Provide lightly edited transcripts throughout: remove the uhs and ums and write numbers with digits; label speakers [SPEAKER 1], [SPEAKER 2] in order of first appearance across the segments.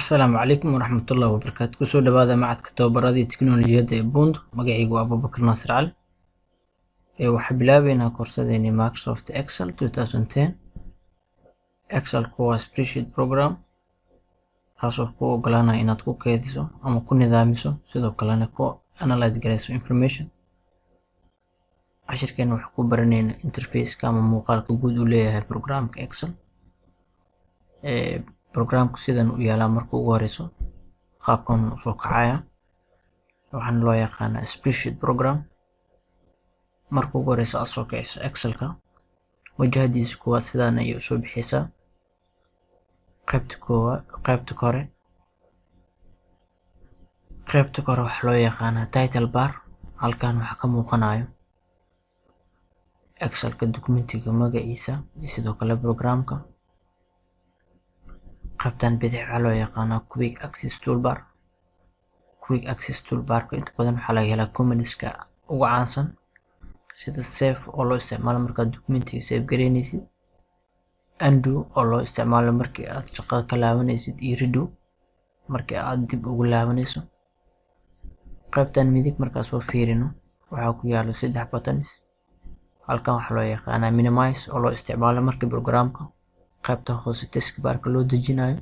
[SPEAKER 1] Asalaamu calaykum waraxmatullaahi wabarakaatu. Kusoo dhawaada macadka tababaradii tiknoolajiyadda ee Bund. Magacaygu waa Abuubakar Naasir Cali. Waxaan bilaabeynaa koorsadeennii Microsoft Excel 2010. Excelku waa spreadsheet program kaasoo kuu oggolaanaya inaad ku keydiso ama ku nidaamiso, sidoo kalena ku analyze garayso information. Cashirkeena waxaan ku baranaynaa interface-ka ama muuqaalka guud uu leeyahay programka Excel. Programku sidan u yaalaa marka ugu horeyso qaabkan soo kacaya waxaan loo yaqaanaa spreadsheet program. Marka ugu horeyso aad soo kiciso Excelka, wajahdiisa koowaad sidaan ayay usoo bixiysaa. qaybta kore waxaa loo yaqaanaa title bar. halkan waxaa ka muuqanayo Excelka dokumentiga magaciisa iyo sidoo kale programka. qaybtan bidix waxaa loo yaqaanaa quick access toolbar. quick access toolbarka inta badan waxaa laga helaa commands-ka ugu caansan sida save oo loo isticmaalo markaad dokumentiga save gareynaysid, undo oo loo isticmaalo markii aad shaqada ka laabanaysid, iyo redo markii aad dib ugu laabanayso. qaybtan midig markaad soo fiirino waxaa ku yaalo 3 buttons. halkan waxaa loo yaqaanaa minimize oo loo isticmaalo markii programka qaybta hoose taskbar-ka loo dejinayo,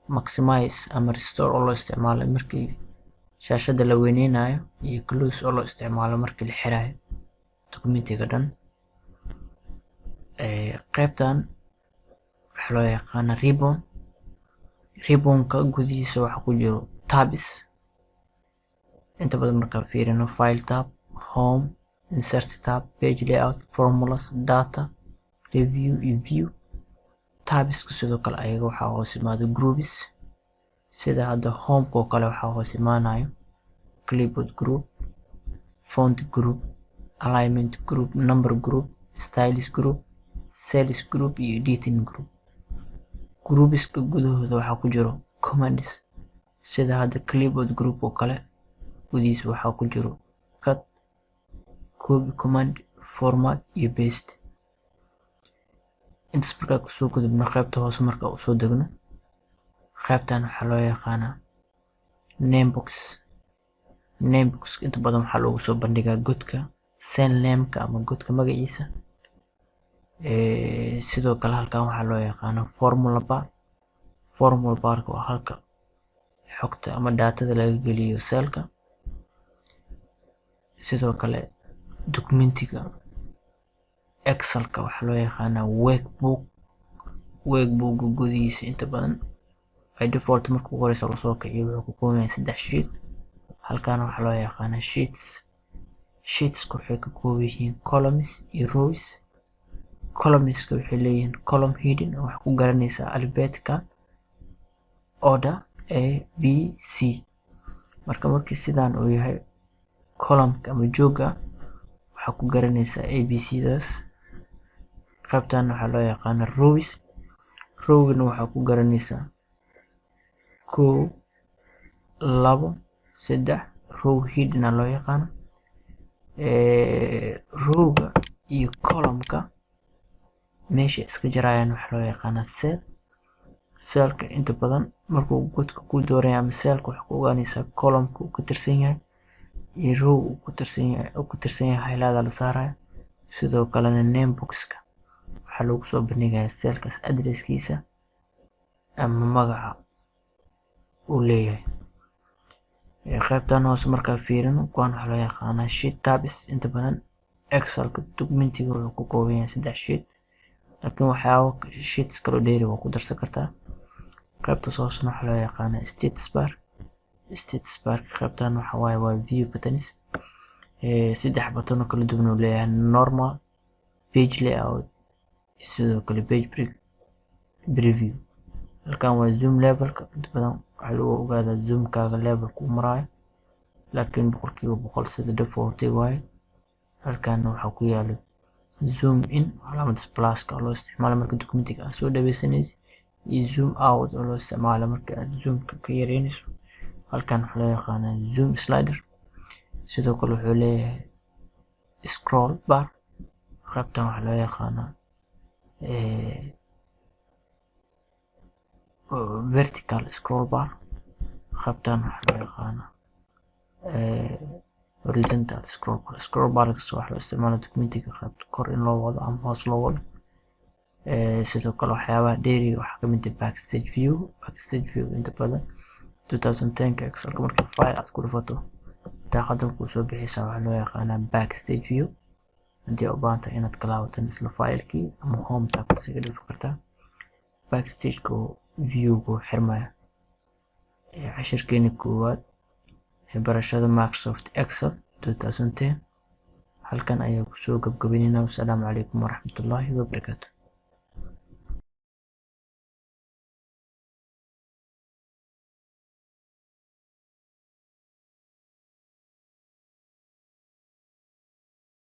[SPEAKER 1] maximize ama restore oo loo isticmaalo markii shaashada la weyneynayo, iyo close oo loo isticmaalo markii la xirayo dokumentiga dhan. qaybtan waxaa loo yaqaanaa ribbon. ribbonka gudihiisa waxaa ku jiro tabs. inta badan markaan fiirino file tab, home, insert tab, page layout, formulas, data, review iyo view. tabska sidoo kale ayaga waxaa hoos imaado groups, sida hadda homeka oo kale waxaa hoos imaanayo clipboard group, font group, alignment group, number group, styles group, cells group iyo editing group. groupeska gudahooda waxaa ku jiro commands, sida hadda clipboard group oo kale gudihiisa waxaa ku jiro cut, copy command, format iyo paste. intaas markaa kusoo gudubno qaybta hoose markaa usoo degno, qaybtan waxaa loo yaqaanaa namebox. namebox inta badan waxaa loogu soo bandhigaa godka cell name-ka ama godka magaciisa. sidoo kale halkan waxaa loo yaqaanaa formula bar. formula barka waa halka xogta ama daatada laga geliyo cellka. sidoo kale dokumentiga Excelka waxaa loo yaqaanaa workbook. workbook gudihiisa inta badan by default marka ugu horeysa lasoo kiciyo wuxuu ka kooban yahay 3 sheet. halkan waxaa loo yaqaanaa sheets. sheetska waxay ka kooban yihiin columns iyo rows. columnska waxay leeyihiin column heading oo waxaa ku garanaysaa alphabetical order A, B, C. markii sidaan uu yahay columnka ama jooga waxaa ku garanaysaa ABCdaas. qaybtan waxaa loo yaqaanaa rows. rowgana waxaa ku garanaysaa 1, 2, 3. row heading loo yaqaano. rowga iyo columnka meesha iska jarayaan waxaa loo yaqaanaa cell. cellka inta badan markuu godka ku dooraya ama cellka waxaa ku ogaanaysaa columnka uu ka tirsan yahay iyo row uu ku tirsan yahay highlighter la saarayo. sidoo kalena nameboxka waxaa lagu soo bandhigayaa cellkaas addresskiisa ama magaca uu leeyahay. qaybtan hoose markaa fiirino kuwan waxaa loo yaqaanaa sheet tabs. inta badan Excelka dokumentiga wuxuu ku kooban yahay 3 sheet, laakiin waxyaabo sheets kale dheeri waa ku darsan kartaa. qaybtaas hoosena waxaa loo yaqaanaa status bar. status barka qaybtan waxaa waaye waa view buttons. 3 button oo kala duwan uu leeyahay: normal, page layout, sidoo kale page preview. halkan waa zoom levelka. inta badan waxaa lagu ogaadaa zoomkaaga levelka uu marayo, laakiin 100% sida default waaye. halkan waxaa ku yaalo zoom in calaamadaas pluska oo loo isticmaalo marka dokumentiga aad soo dhaweysanaysid, iyo zoom out oo loo isticmaalo marka aad zoomka ka yareynayso. halkan waxaa loo yaqaanaa zoom slider. sidoo kale wuxuu leeyahay scroll bar. qaybtan waxaa loo yaqaanaa vertical scroll bar qaybtan waxa loo yaqaana horizontal scroll bar waxa loo isticmaalo documentiga qaybta kor in loo wado ama hoos loo wado sidoo kale waxyaabaha dheeriga waxaa ka mid ah backstage view inta badan 2010 Excel markii file aad ku dhufato daaqadan ku soo bixisa waxa loo yaqaanaa backstage view hadii u baahan tahay inaad kala wadan isla file-kii ama home tab isaga dhigi kartaa backstage view ku xirmaya cashirkeeni koowaad barashada Microsoft Excel 2010 halkan ayaa ku soo gabagabeynayna. Wassalaamu calaykum waraxmatullaahi wabarakaatuh.